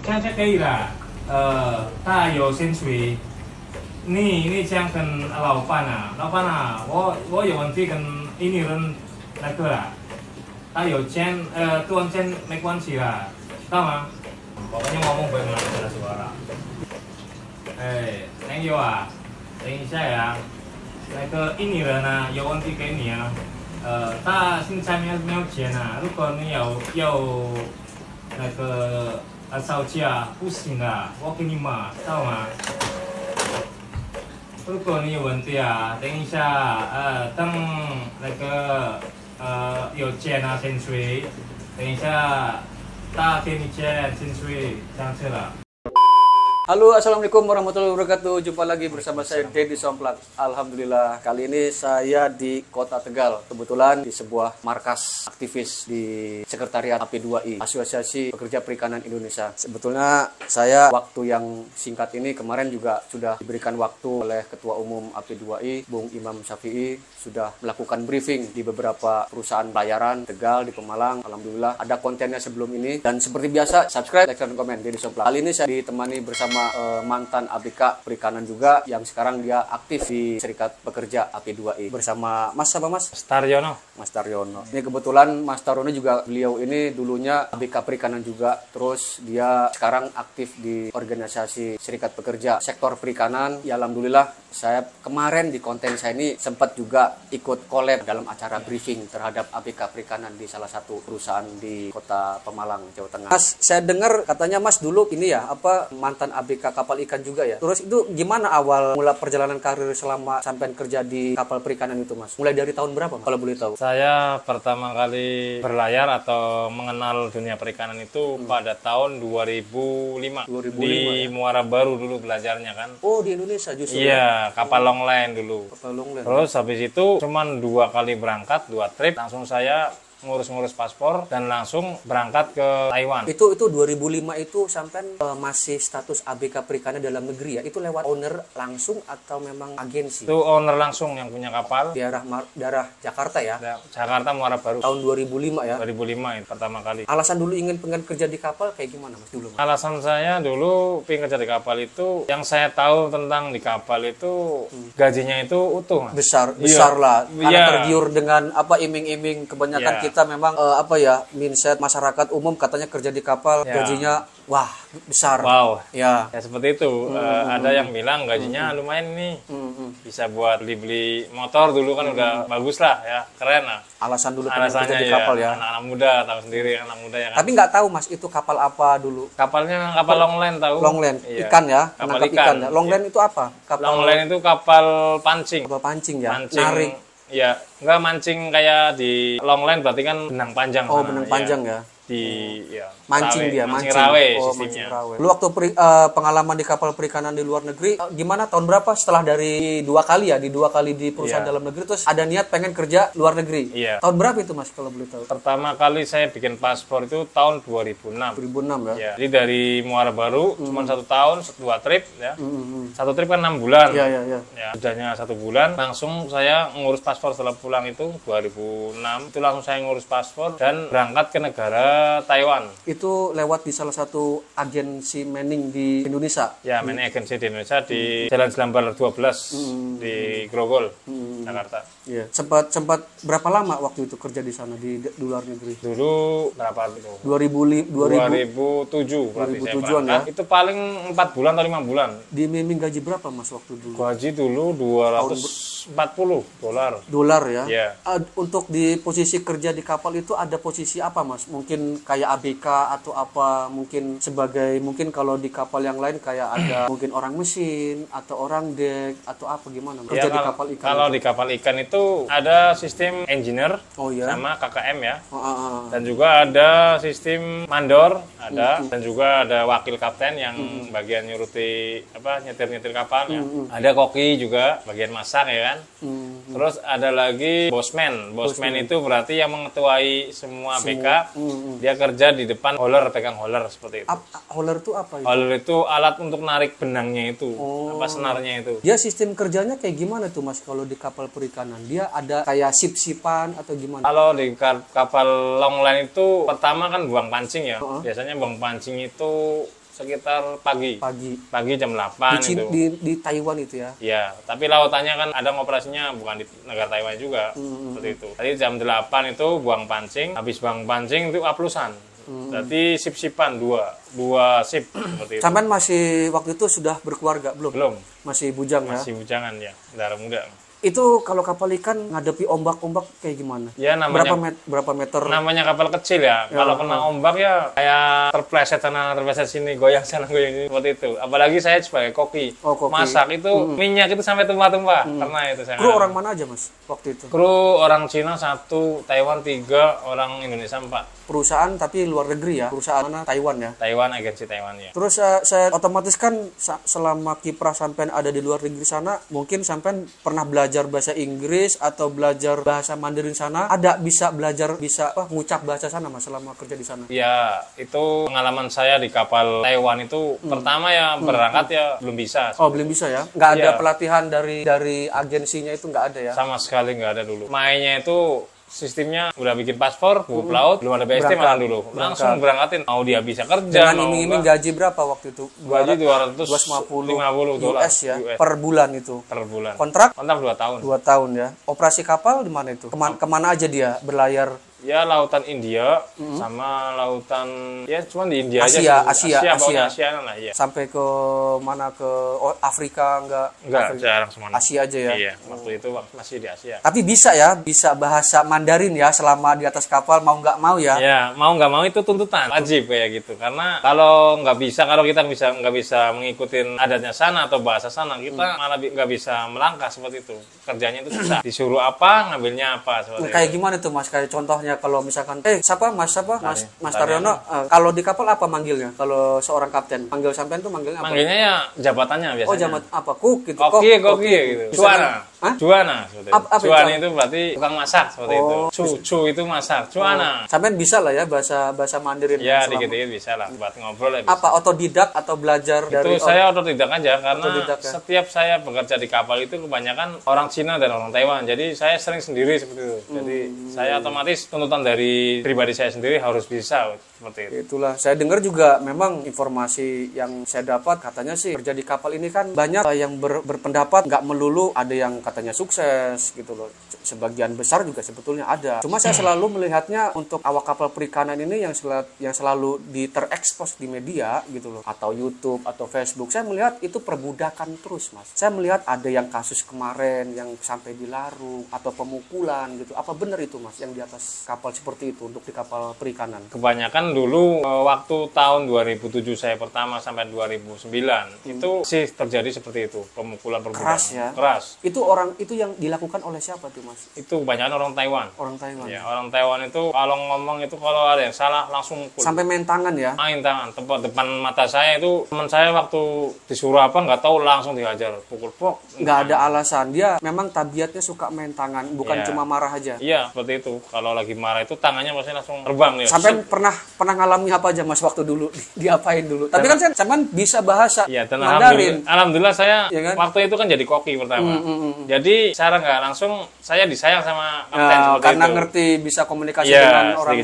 现在可以了，他有薪水。你这样跟老板啊，我有问题跟印尼人那个啦，他有钱tuan钱没关系啦，知道吗？pokoknya ngomong benar ada suara. Thank you 啊，等一下呀，那个印尼人啊，有问题给你啊，他现在没有钱啊，如果你有那个吵架不行的，我给你骂，知道吗？如果你有问题啊，等一下，等那个有钱啊薪水，等一下他给你钱薪水，这样子了。Halo, assalamualaikum warahmatullahi wabarakatuh. Jumpa lagi bersama saya Deddy Somplak. Alhamdulillah, kali ini saya di Kota Tegal. Kebetulan di sebuah markas aktivis di Sekretariat AP2I, Asosiasi Pekerja Perikanan Indonesia. Sebetulnya saya waktu yang singkat ini kemarin juga sudah diberikan waktu oleh Ketua Umum AP2I, Bung Imam Syafi'i, sudah melakukan briefing di beberapa perusahaan pelayaran Tegal, di Pemalang. Alhamdulillah ada kontennya sebelum ini. Dan seperti biasa, subscribe, like, dan komen Deddy Somplak. Kali ini saya ditemani bersama mantan ABK Perikanan juga yang sekarang dia aktif di Serikat Pekerja AP2I bersama Mas apa Mas? Staryono. Mas Taryono. Ini kebetulan Mas Taryono juga beliau ini dulunya ABK Perikanan juga, terus dia sekarang aktif di organisasi Serikat Pekerja sektor perikanan. Ya alhamdulillah saya kemarin di konten saya ini sempat juga ikut collab dalam acara briefing terhadap ABK Perikanan di salah satu perusahaan di Kota Pemalang, Jawa Tengah. Mas, saya dengar katanya Mas dulu ini ya mantan ABK kapal ikan juga ya. Terus itu gimana awal mula perjalanan karir selama sampai kerja di kapal perikanan itu Mas? Mulai dari tahun berapa Mas, kalau boleh tahu? Saya pertama kali berlayar atau mengenal dunia perikanan itu pada tahun 2005. Di Muara Baru dulu belajarnya kan. Oh, di Indonesia justru. Iya, kapal longline dulu. Kapal longline. Terus habis itu cuman 2 kali berangkat, 2 trip, langsung saya ngurus-ngurus paspor dan langsung berangkat ke Taiwan. Itu 2005 itu sampai masih status ABK Perikanan dalam negeri ya? Itu lewat owner langsung atau memang agensi? Itu owner langsung yang punya kapal. Daerah Jakarta ya? Jakarta Muara Baru. Tahun 2005 ya? 2005 itu pertama kali. Alasan dulu pengen kerja di kapal kayak gimana Mas dulu? Mas? Alasan saya dulu pengen kerja di kapal itu, yang saya tahu tentang di kapal itu gajinya itu utuh Mas. Besar Iya. lah. Karena Iya. tergiur dengan iming-iming kebanyakan Iya. kita memang mindset masyarakat umum katanya kerja di kapal Ya. gajinya wah besar. Wow. Ya. Ya seperti itu. Ada yang bilang gajinya lumayan nih. Bisa buat beli motor dulu kan udah bagus lah ya, keren lah. Alasan dulu pengen kerja Alasannya di ya, kapal ya. anak-anak muda tahu sendiri, anak muda ya kan. Tapi nggak tahu Mas itu kapal apa dulu? Kapalnya kapal longline tahu. Longline, Iya. ikan ya, Kapal menangkap ikan ya. Longline Iya. itu apa? Kapal Longline itu kapal pancing. kapal pancing ya, Mancing. narik. Ya, enggak mancing kayak di longline berarti kan benang panjang. Oh, sana, benang ya. panjang ya. Mancing dia, mancing rawe Oh, sistemnya. mancing rawe. Lu waktu pengalaman di kapal perikanan di luar negeri gimana, tahun berapa setelah dari 2 kali ya, di 2 kali di perusahaan Iya. dalam negeri terus ada niat pengen kerja luar negeri? Iya. Tahun berapa itu Mas kalau boleh tahu? Pertama kali saya bikin paspor itu tahun 2006. 2006 ya. Ya, jadi dari Muara Baru cuma 1 tahun, 2 trip ya. 1 trip kan 6 bulan. Iya. Ya, udahnya 1 bulan, langsung saya ngurus paspor setelah pulang itu 2006. Itu langsung saya ngurus paspor dan berangkat ke negara Taiwan. Itu lewat di salah satu agensi manning di Indonesia. Ya, main agensi di Indonesia di Jalan Selambar 12 di Grogol, Jakarta. Iya. Sempat berapa lama waktu itu kerja di sana di luar negeri? Dulu berapa itu? 2007 berarti saya 2007-an berangkat. ya. Itu paling 4 bulan atau 5 bulan. Diiming gaji berapa Mas waktu dulu? Gaji dulu $240. Dolar ya. Iya. Untuk di posisi kerja di kapal itu ada posisi apa Mas? Mungkin kayak ABK atau apa? Mungkin sebagai kalau di kapal yang lain kayak ada mungkin orang mesin atau orang dek atau apa gimana? Kerja di kapal ikan. Kalau itu? di kapal ikan itu ada sistem engineer Oh iya. sama KKM ya. Oh. Dan juga ada sistem mandor ada dan juga ada wakil kapten yang bagian nyuruti nyetir kapal ya. Ada koki juga bagian masak ya kan. Terus ada lagi bosman. Bosman itu berarti yang mengetuai semua BK. Dia kerja di depan hauler, pegang hauler seperti itu. Hauler itu apa itu? Hauler itu alat untuk narik benangnya itu, senarnya itu. Dia sistem kerjanya kayak gimana tuh Mas kalau di kapal perikanan? Dia ada kayak sip-sipan atau gimana? Kalau di kapal longline itu pertama kan buang pancing ya. Biasanya buang pancing itu sekitar pagi. Pagi jam 8 itu. Di Taiwan itu ya? Iya, tapi lautannya kan ada operasinya bukan di negara Taiwan juga. Seperti itu. Tadi jam 8 itu buang pancing, habis buang pancing itu aplusan. Berarti sip-sipan dua sip seperti itu. Sampean masih waktu itu sudah berkeluarga belum? Belum. Masih bujang ya? Masih bujangan ya, darah muda. Itu kalau kapal ikan ngadepi ombak-ombak kayak gimana? Ya namanya berapa meter? Namanya kapal kecil ya. Kalau kena ombak ya kayak terpleset sana, terpleset sini, goyang sana, goyang ini seperti itu. Apalagi saya sebagai koki. Masak itu minyak itu sampai tumpah-tumpah. Karena itu saya. Kru orang mana aja Mas waktu itu? Kru orang Cina 1, Taiwan 3, orang Indonesia 4. Perusahaan tapi luar negeri ya? Perusahaan mana? Taiwan ya? Taiwan, agensi Taiwan ya. Terus saya otomatis kan selama kiprah sampean ada di luar negeri sana, mungkin sampean pernah belajar bahasa Inggris atau belajar bahasa Mandarin sana, ada bisa ngucap bahasa sana Mas selama kerja di sana? Ya, itu pengalaman saya di kapal Taiwan itu pertama ya berangkat ya belum bisa. Oh, belum bisa ya? Nggak ada pelatihan dari agensinya itu nggak ada ya? Sama sekali nggak ada dulu. Mainnya itu sistemnya udah bikin paspor, buku pelaut, belum ada BST malah dulu. Langsung berangkatin. Mau dia bisa kerja, dengan iming-iming gaji berapa waktu itu? Gaji 250 dolar US ya, per bulan itu. Per bulan. Kontrak 2 tahun. 2 tahun ya. Operasi kapal di mana itu? Kemana aja dia berlayar? Ya lautan India sama lautan ya cuma di India Asia, aja. Asia lah ya. Sampai ke mana, ke Afrika enggak jarang semuanya. Asia aja ya. Iya, waktu itu masih di Asia. Tapi bisa ya, bisa bahasa Mandarin ya selama di atas kapal, mau nggak mau ya. Ya, mau nggak mau itu tuntutan wajib kayak gitu. Karena kalau kita nggak bisa mengikuti adatnya sana atau bahasa sana, kita malah nggak bisa melangkah seperti itu. Kerjanya itu susah. Disuruh apa, ngambilnya apa seperti kayak itu. gimana tuh Mas? Kayak contohnya kalau misalkan siapa Mas Taryono, kalau di kapal apa manggilnya? Kalau seorang kapten panggil sampean tuh manggilnya apa? Manggilnya ya jabatannya biasanya. Oh, jabat apa? Cook gitu. Koki gitu. Cuana seperti itu. Apa Cuana itu? itu berarti tukang masak seperti itu. Cu itu masak. Cuana. Sampean bisa lah ya bahasa Mandarin. Ya, dikit-dikit bisa lah buat ngobrol ya bisa. Apa otodidak atau belajar dari saya otodidak aja karena otodidak, ya? Setiap saya bekerja di kapal itu kebanyakan orang Cina dan orang Taiwan. Jadi saya sering sendiri seperti itu. Jadi saya otomatis tuntutan dari pribadi saya sendiri harus bisa seperti itu. Itulah, saya dengar juga memang informasi yang saya dapat katanya sih kerja di kapal ini kan banyak yang berpendapat nggak melulu ada yang katanya sukses gitu loh. Sebagian besar juga sebetulnya ada. Cuma saya selalu melihatnya untuk awak kapal perikanan ini yang selalu terekspos di media gitu loh, atau YouTube atau Facebook. Saya melihat itu perbudakan terus, Mas. Saya melihat ada yang kasus kemarin yang sampai dilarung atau pemukulan gitu. Apa benar itu, Mas, yang di atas kapal seperti itu untuk di kapal perikanan? Kebanyakan dulu waktu tahun 2007 saya pertama sampai 2009 itu sih terjadi seperti itu, pemukulan keras ya. Keras. Itu yang dilakukan oleh siapa tuh, Mas? Itu kebanyakan orang Taiwan. Orang Taiwan. Ya, orang Taiwan itu kalau ngomong itu kalau ada yang salah langsung mukul. Sampai main tangan ya? Main tangan. Tempat depan mata saya itu teman saya waktu disuruh apa nggak tahu langsung dihajar, pukul pok. Nggak ada alasan. Dia memang tabiatnya suka main tangan, bukan cuma marah aja. Iya, seperti itu. Kalau lagi marah itu tangannya pasti langsung terbang ya. Sampai pernah ngalami apa aja, Mas, waktu dulu? Diapain dulu? Tapi kan sampean bisa bahasa Mandarin. Alhamdulillah saya ya kan? Waktu itu kan jadi koki pertama. Jadi secara nggak langsung saya disayang sama kapten karena itu. ngerti bisa komunikasi dengan orang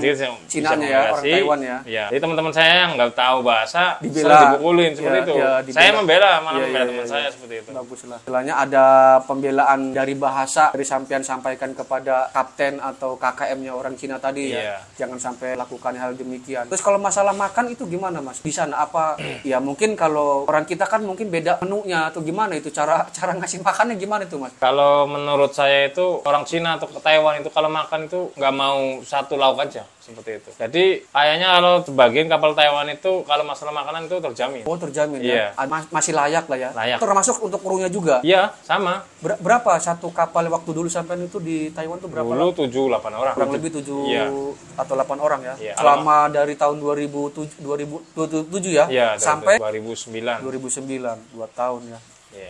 Cina ya, orang Taiwan ya. Ya, jadi teman-teman saya yang nggak tahu bahasa dibela, dipukulin seperti itu. Saya membela teman saya seperti itu. Baguslah. Istilahnya ada pembelaan dari bahasa dari sampean sampaikan kepada kapten atau KKM-nya orang Cina tadi ya. Jangan sampai lakukan hal demikian. Terus kalau masalah makan itu gimana, Mas? Di sana apa ya mungkin kalau orang kita kan mungkin beda menunya atau gimana itu cara ngasih makannya gimana itu, Mas? Kalau menurut saya itu orang Cina atau ke Taiwan itu kalau makan itu nggak mau satu lauk aja seperti itu. Jadi kayaknya kalau sebagian kapal Taiwan itu kalau masalah makanan itu terjamin. Oh, terjamin ya. Masih layak lah ya. Layak. Termasuk untuk krunya juga. Iya, sama. Berapa satu kapal waktu dulu sampai itu di Taiwan tuh berapa? Dulu 7-8 orang. Kurang lebih 7 atau 8 orang ya. Iya. Selama dari tahun 2007 ya, iya, sampai 2009. 2 tahun ya.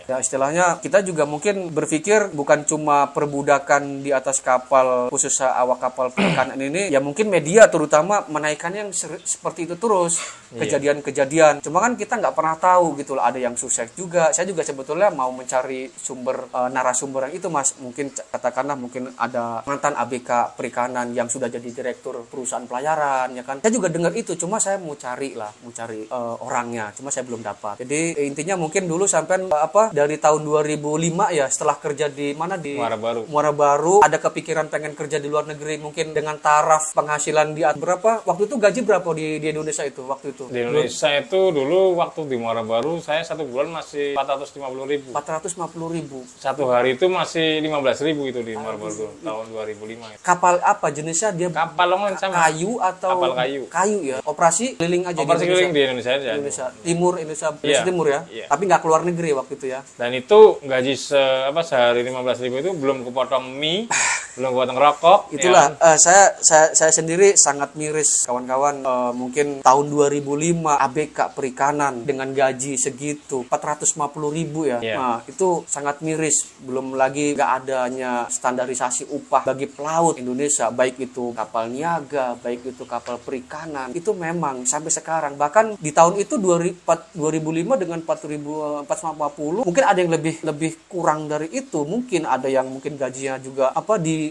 Ya istilahnya kita juga mungkin berpikir bukan cuma perbudakan di atas kapal, khususnya awak kapal perikanan ini, ya mungkin media terutama menaikkan yang seperti itu terus, kejadian-kejadian. Cuma kan kita nggak pernah tahu gitu loh, ada yang sukses juga. Saya juga sebetulnya mau mencari sumber narasumber yang itu Mas. Mungkin katakanlah mungkin ada mantan ABK perikanan yang sudah jadi direktur perusahaan pelayaran, ya kan. Saya juga dengar itu, cuma saya mau cari orangnya, cuma saya belum dapat. Jadi intinya mungkin dulu sampai dari tahun 2005 ya, setelah kerja di mana, di Muara Baru, ada kepikiran pengen kerja di luar negeri, mungkin dengan taraf penghasilan di berapa waktu itu, gaji berapa di Indonesia itu waktu itu? Di Indonesia itu dulu waktu di Muara Baru saya 1 bulan masih 450.000. 450.000 satu hari itu masih 15.000 itu di Muara Baru tahun 2005 ya. Kapal apa jenisnya dia? Kapal long sama kayu atau kapal kayu ya, operasi keliling aja. Operasi keliling di Indonesia aja. Indonesia Timur ya. Tapi nggak keluar negeri waktu itu ya. Dan itu gaji sehari 15.000 itu belum kepotong mie, belum kepotong rokok. Itulah ya. Saya sendiri sangat miris kawan-kawan, mungkin tahun 2005 ABK perikanan dengan gaji segitu 450.000 ya. Nah, itu sangat miris. Belum lagi nggak adanya standarisasi upah bagi pelaut Indonesia, baik itu kapal niaga, baik itu kapal perikanan. Itu memang sampai sekarang, bahkan di tahun itu 2005 dengan 450, mungkin ada yang lebih kurang dari itu, mungkin ada yang mungkin gajinya juga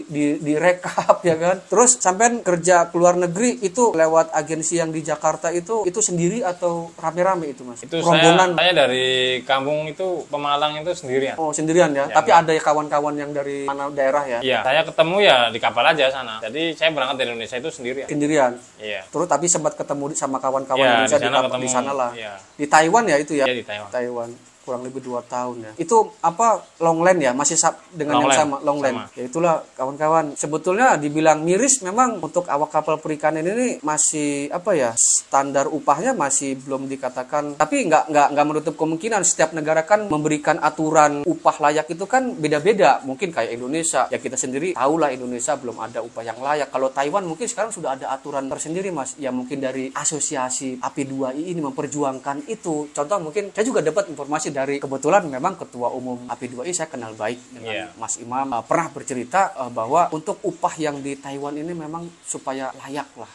direkap ya kan. Terus sampai kerja ke luar negeri itu lewat agensi yang di Jakarta itu sendiri atau rame-rame itu Mas? Itu rombongan. Saya dari kampung itu Pemalang itu sendirian. Oh sendirian ya? Tapi ada kawan-kawan yang dari mana daerah ya? Iya, saya ketemu ya di kapal aja sana. Jadi saya berangkat dari Indonesia itu sendirian. Iya. Terus tapi sempat ketemu sama kawan-kawan Indonesia di sana lah. Ya. Di Taiwan ya itu ya? Iya, di Taiwan. Kurang lebih 2 tahun ya. Itu Longland ya, masih dengan yang sama, Longland. Ya itulah kawan-kawan. Sebetulnya dibilang miris memang untuk awak kapal perikanan ini masih standar upahnya masih belum dikatakan. Tapi nggak menutup kemungkinan setiap negara kan memberikan aturan upah layak itu kan beda-beda. Mungkin kayak Indonesia, ya kita sendiri tahulah Indonesia belum ada upah yang layak. Kalau Taiwan mungkin sekarang sudah ada aturan tersendiri Mas. Ya mungkin dari asosiasi AP2I ini memperjuangkan itu. Contoh mungkin saya juga dapat informasi dari kebetulan memang ketua umum AP2I saya kenal baik dengan Mas Imam, pernah bercerita bahwa untuk upah yang di Taiwan ini memang supaya layak lah,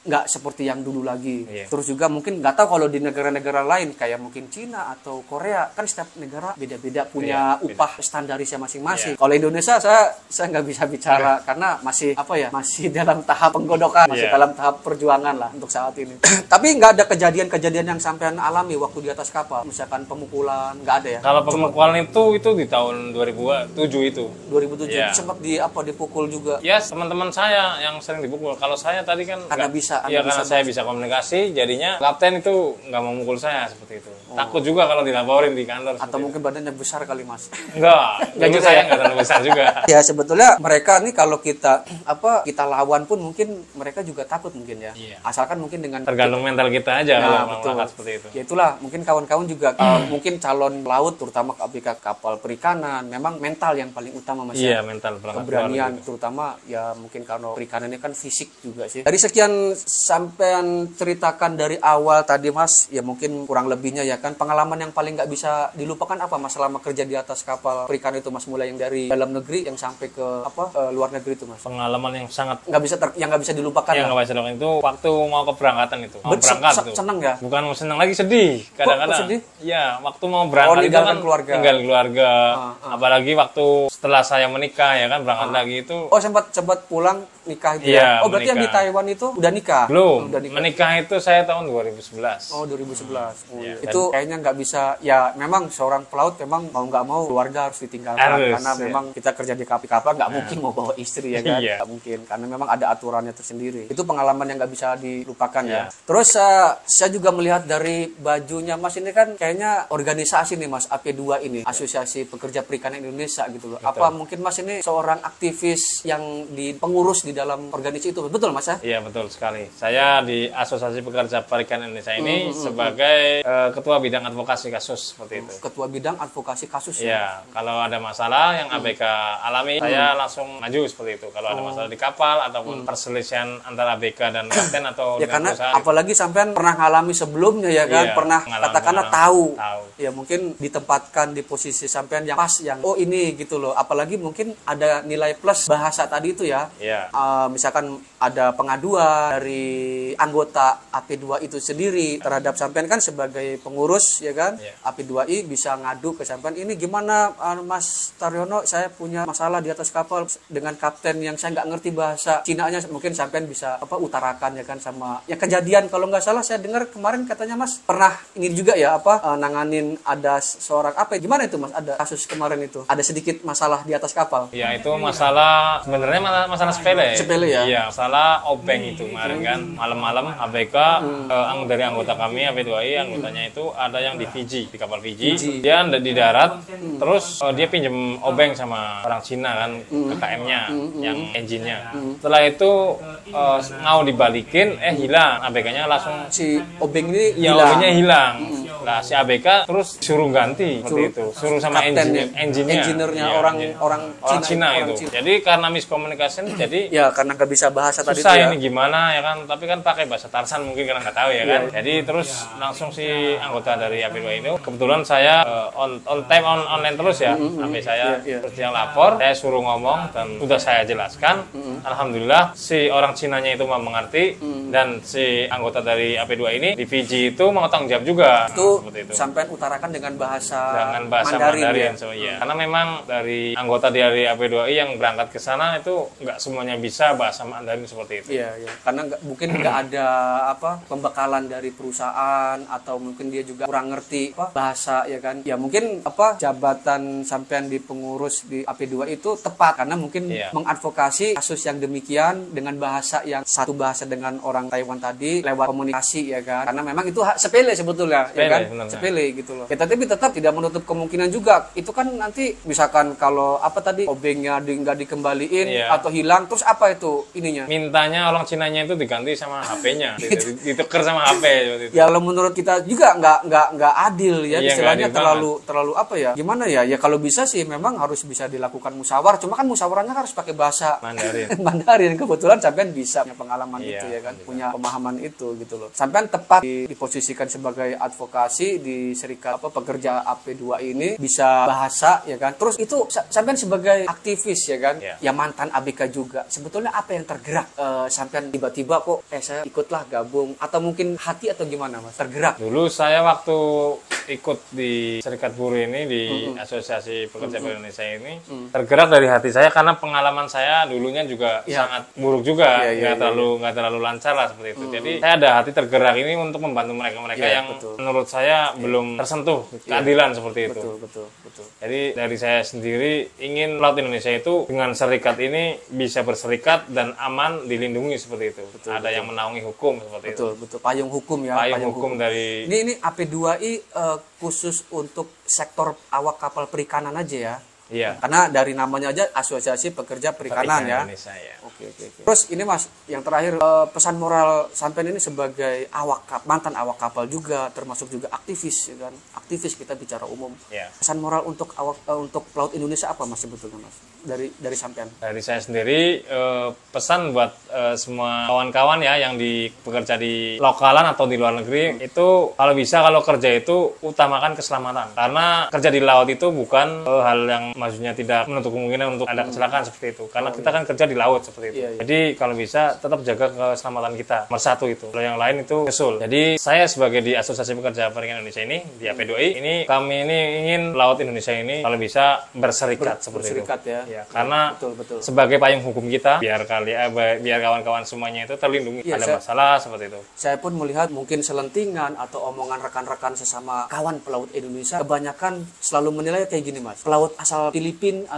nggak seperti yang dulu lagi. Terus juga mungkin nggak tahu kalau di negara-negara lain kayak mungkin Cina atau Korea, kan setiap negara beda-beda punya upah standarisnya masing-masing. Kalau Indonesia saya nggak bisa bicara karena masih masih dalam tahap penggodokan, masih dalam tahap perjuangan lah untuk saat ini. Tapi nggak ada kejadian-kejadian yang sampean alami waktu di atas kapal, misalkan pemukulan, nggak ada ya? Kalau pemukulan itu di tahun 2007 itu. 2007 sempat dipukul juga. Ya, teman-teman saya yang sering dipukul. Kalau saya tadi kan karena bisa. Iya, karena saya bisa komunikasi, jadinya kapten itu nggak mau mukul saya seperti itu. Takut juga kalau dilaporin di kantor. Atau mungkin badannya besar kali Mas? Enggak juga saya nggak terlalu besar juga. Ya sebetulnya mereka nih kalau kita lawan pun mungkin mereka juga takut mungkin ya. Asalkan mungkin dengan tergantung mental kita aja kalau melakukan seperti itu. Ya itulah mungkin kawan-kawan juga mungkin calon laut terutama ABK kapal perikanan memang mental yang paling utama Mas. Iya, mental keberanian gitu. Terutama ya mungkin kalau perikanan ini kan fisik juga sih. Dari sekian sampean ceritakan dari awal tadi Mas, ya mungkin kurang lebihnya ya kan, pengalaman yang paling nggak bisa dilupakan apa Mas selama kerja di atas kapal perikanan itu Mas, mulai yang dari dalam negeri yang sampai ke luar negeri itu Mas? Pengalaman yang sangat nggak bisa dilupakan. Yang nggak bisa dilupakan itu waktu mau keberangkatan itu. Mau berangkat itu. Seneng ya? Bukan seneng lagi, sedih. Kadang-kadang. Sedih? Ya, waktu mau berangkat itu kan tinggal keluarga. Apalagi waktu setelah saya menikah ya kan, berangkat lagi itu. Oh sempat pulang nikah itu ya? Oh berarti menikah. Yang di Taiwan itu udah nikah? Belum. Menikah itu saya tahun 2011. Oh 2011. Itu kayaknya nggak bisa. Ya memang seorang pelaut memang mau nggak mau keluarga harus ditinggalkan karena memang kita kerja di kapal nggak mungkin mau bawa istri ya kan? Nggak mungkin karena memang ada aturannya tersendiri. Itu pengalaman yang nggak bisa dilupakan ya. Terus saya juga melihat dari bajunya Mas ini kan kayaknya organisasi nih Mas, AP2 ini, Asosiasi Pekerja Perikanan Indonesia gitu loh. Betul. Apa mungkin Mas ini seorang aktivis yang pengurus di dalam organisasi itu, betul Mas ya? Iya betul sekali. sekali. Saya di Asosiasi Pekerja Perikanan Indonesia ini sebagai Ketua Bidang Advokasi Kasus seperti itu. Ketua Bidang Advokasi Kasus ya? Iya, kalau ada masalah yang ABK alami, saya langsung maju seperti itu. Kalau ada masalah di kapal ataupun perselisihan antara ABK dan kapten atau Ya karena perusahaan. apalagi sampean pernah ngalami sebelumnya ya kan, Iya, pernah katakanlah tahu. Ya mungkin ditempatkan di posisi sampean yang pas, yang oh ini gitu loh. Apalagi mungkin ada nilai plus bahasa tadi itu ya. Iya. Misalkan ada pengaduan dari anggota AP2I itu sendiri terhadap sampean kan sebagai pengurus ya kan. Iya. AP2I bisa ngadu ke sampean, ini gimana Mas Taryono, saya punya masalah di atas kapal dengan kapten yang saya nggak ngerti bahasa Cina-nya, mungkin sampean bisa utarakan ya kan. Sama yang kejadian kalau nggak salah saya dengar kemarin katanya Mas pernah ini juga ya nanganin ada seorang gimana itu Mas, ada kasus kemarin itu ada sedikit masalah di atas kapal. Ya itu masalah sebenarnya masalah sepele. Sepele ya? Iya, masalah obeng itu kemarin kan malam-malam ABK dari anggota kami AP2I anggotanya itu ada yang di Fiji, di kapal Fiji. Dia di darat terus dia pinjem obeng sama orang Cina kan KKM-nya yang engine-nya. Setelah itu mau dibalikin hilang ABK-nya langsung Si obeng ini ya hilang. obengnya hilang. Nah si ABK terus suruh ganti seperti itu, suruh sama engineer-nya orang Cina itu. Jadi karena miskomunikasi jadi ya karena nggak bisa bahasa tadi susah itu ya. ini gimana ya kan, tapi kan pakai bahasa Tarsan mungkin karena nggak tahu ya kan. Jadi terus langsung si anggota dari AP2 itu kebetulan saya online terus ya HP saya. Terus dia lapor, saya suruh ngomong dan sudah saya jelaskan. Alhamdulillah si orang Cinanya itu mau mengerti dan si anggota dari AP2 ini di Fiji itu mau tanggung jawab juga. Itu sampai utarakan dengan bahasa Mandarin ya. ya. Karena memang dari anggota dari AP2I yang berangkat ke sana itu nggak semuanya bisa bahasa Mandarin seperti itu. Iya. Karena mungkin nggak ada pembekalan dari perusahaan atau mungkin dia juga kurang ngerti bahasa ya kan. Ya mungkin jabatan sampean di pengurus di AP2 itu tepat karena mungkin mengadvokasi kasus yang demikian dengan bahasa yang satu bahasa dengan orang Taiwan tadi lewat komunikasi ya kan. Karena memang itu sepele sebetulnya ya kan. Sepele gitu loh. Ya tapi tetap tidak menutup kemungkinan juga. Itu kan nanti misalkan kalau obengnya nggak dikembaliin atau hilang, terus apa itu ininya? Mintanya orang Cinanya itu diganti sama HP-nya, ditukar sama HP seperti itu. Ya kalau menurut kita juga nggak adil ya, istilahnya terlalu gimana ya? Ya kalau bisa sih memang harus bisa dilakukan musyawarah. Cuma kan musyawarahnya harus pakai bahasa Mandarin. Kebetulan sampean bisa punya pengalaman itu ya kan, punya pemahaman itu gitu loh. Sampean tepat diposisikan sebagai advokasi di serikat pekerja AP2 ini bisa bahasa ya kan. Terus itu sampean sebagai aktivis ya kan, ya mantan ABK juga. Sebetulnya apa yang tergerak sampean tiba-tiba kok saya ikutlah gabung, atau mungkin hati atau gimana Mas tergerak? Dulu saya waktu ikut di serikat buruh ini di Asosiasi Pekerja Indonesia ini tergerak dari hati saya karena pengalaman saya dulunya juga sangat buruk juga, nggak terlalu lancar lah seperti itu. Jadi saya ada hati tergerak ini untuk membantu mereka yang menurut saya belum tersentuh keadilan seperti itu. Betul. Jadi dari saya sendiri ingin pelaut Indonesia itu dengan serikat ini bisa berserikat dan aman dilindungi seperti itu. Ada yang menaungi hukum seperti itu. Betul. Payung hukum ya. Payung hukum dari ini AP2I khusus untuk sektor awak kapal perikanan aja ya. Iya. Karena dari namanya aja Asosiasi Pekerja Perikanan ya. Indonesia, ya. Oke. Terus ini Mas, yang terakhir pesan moral sampean ini sebagai mantan awak kapal juga, termasuk juga aktivis ya kan. Aktivis kita bicara umum. Ya. Pesan moral untuk untuk pelaut Indonesia apa Mas sebetulnya Mas? Dari sampean. Dari saya sendiri pesan buat semua kawan-kawan ya yang bekerja di lokalan atau di luar negeri itu kalau kerja itu utamakan keselamatan. Karena kerja di laut itu bukan hal yang maksudnya tidak menutup kemungkinan untuk ada kecelakaan seperti itu. Karena kita kan kerja di laut seperti itu. Jadi kalau bisa tetap jaga keselamatan kita. Nomor satu itu. Kalau yang lain itu kesul. Jadi saya sebagai di Asosiasi Pekerja Perikanan Indonesia ini di AP2I ini kami ini ingin laut Indonesia ini kalau bisa berserikat seperti itu. Ya, karena betul. sebagai payung hukum kita biar kawan-kawan semuanya itu terlindungi ada masalah seperti itu. Saya pun melihat mungkin selentingan atau omongan rekan-rekan sesama kawan pelaut Indonesia kebanyakan selalu menilai kayak gini Mas. Pelaut asal Filipin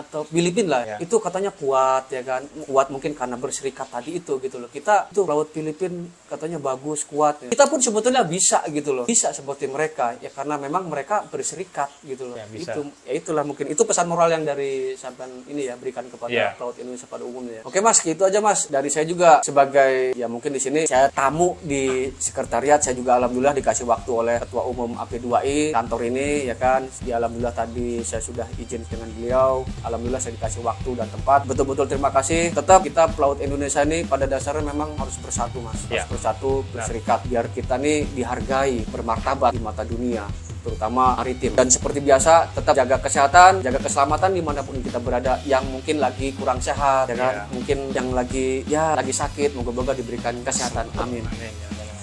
lah itu katanya kuat ya kan, kuat mungkin karena berserikat tadi itu gitu loh. Kita itu pelaut Filipin katanya bagus, kuat. Kita pun sebetulnya bisa gitu loh. Bisa seperti mereka ya karena memang mereka berserikat gitu loh. Ya, bisa. Itulah mungkin itu pesan moral yang dari sampean ini ya berikan kepada pelaut Indonesia pada umumnya. Oke Mas, gitu aja Mas. Dari saya juga sebagai ya mungkin di sini saya tamu di sekretariat, saya juga alhamdulillah dikasih waktu oleh Ketua Umum AP2I kantor ini ya kan. Ya alhamdulillah tadi saya sudah izin dengan beliau. Alhamdulillah saya dikasih waktu dan tempat. Betul-betul terima kasih. Tetap kita pelaut Indonesia ini pada dasarnya memang harus bersatu Mas. Harus bersatu, berserikat biar kita nih dihargai, bermartabat di mata dunia, terutama maritim. Dan seperti biasa tetap jaga kesehatan, jaga keselamatan dimanapun kita berada. Yang mungkin lagi kurang sehat ya kan, mungkin yang lagi sakit, moga-moga diberikan kesehatan, amin.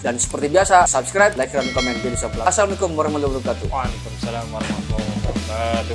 Dan seperti biasa subscribe, like, dan komen. Assalamualaikum warahmatullahi wabarakatuh. Waalaikumsalam warahmatullahi wabarakatuh.